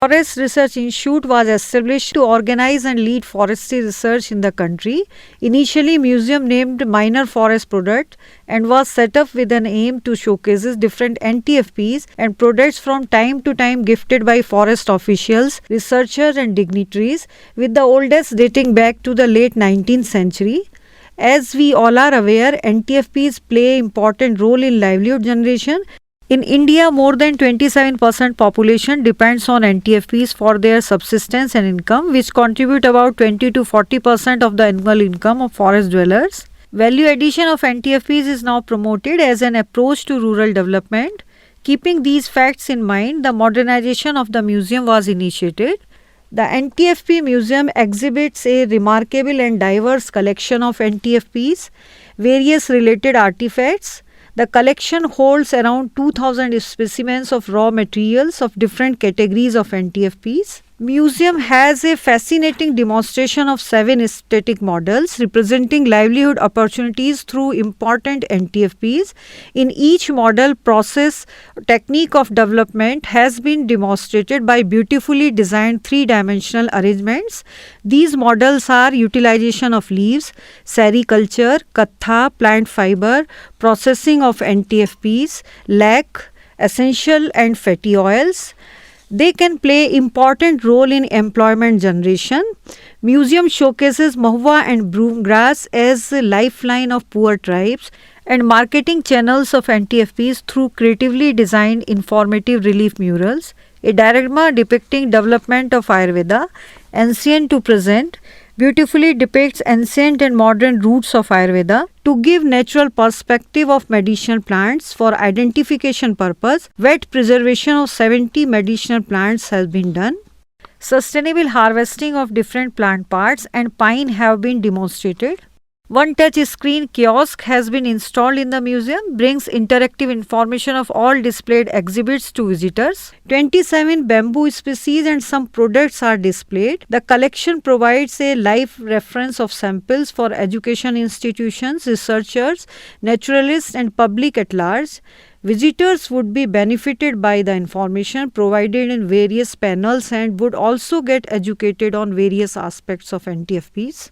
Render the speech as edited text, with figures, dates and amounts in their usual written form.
Forest Research Institute was established to organize and lead forestry research in the country. Initially, museum named Minor Forest Product and was set up with an aim to showcase different NTFPs and products from time to time gifted by forest officials, researchers and dignitaries, with the oldest dating back to the late 19th century. As we all are aware, NTFPs play an important role in livelihood generation. In India, more than 27% population depends on NTFPs for their subsistence and income, which contribute about 20 to 40% of the annual income of forest dwellers. Value addition of NTFPs is now promoted as an approach to rural development. Keeping these facts in mind, the modernization of the museum was initiated. The NTFP Museum exhibits a remarkable and diverse collection of NTFPs, various related artifacts. The collection holds around 2000 specimens of raw materials of different categories of NTFPs. Museum has a fascinating demonstration of 7 static models representing livelihood opportunities through important NTFPs. In each model, process technique of development has been demonstrated by beautifully designed 3-dimensional arrangements. These models are utilization of leaves, sericulture, katha, plant fiber, processing of NTFPs, lac, essential and fatty oils. They can play important role in employment generation. Museum showcases mahua and broom grass as a lifeline of poor tribes and marketing channels of NTFPs through creatively designed informative relief murals. A diorama depicting development of Ayurveda, ancient to present, beautifully depicts ancient and modern roots of Ayurveda. To give natural perspective of medicinal plants for identification purpose, wet preservation of 70 medicinal plants has been done. Sustainable harvesting of different plant parts and pine have been demonstrated. One touch screen kiosk has been installed in the museum, brings interactive information of all displayed exhibits to visitors. 27 bamboo species and some products are displayed. The collection provides a live reference of samples for education institutions, researchers, naturalists and public at large. Visitors would be benefited by the information provided in various panels and would also get educated on various aspects of NTFPs.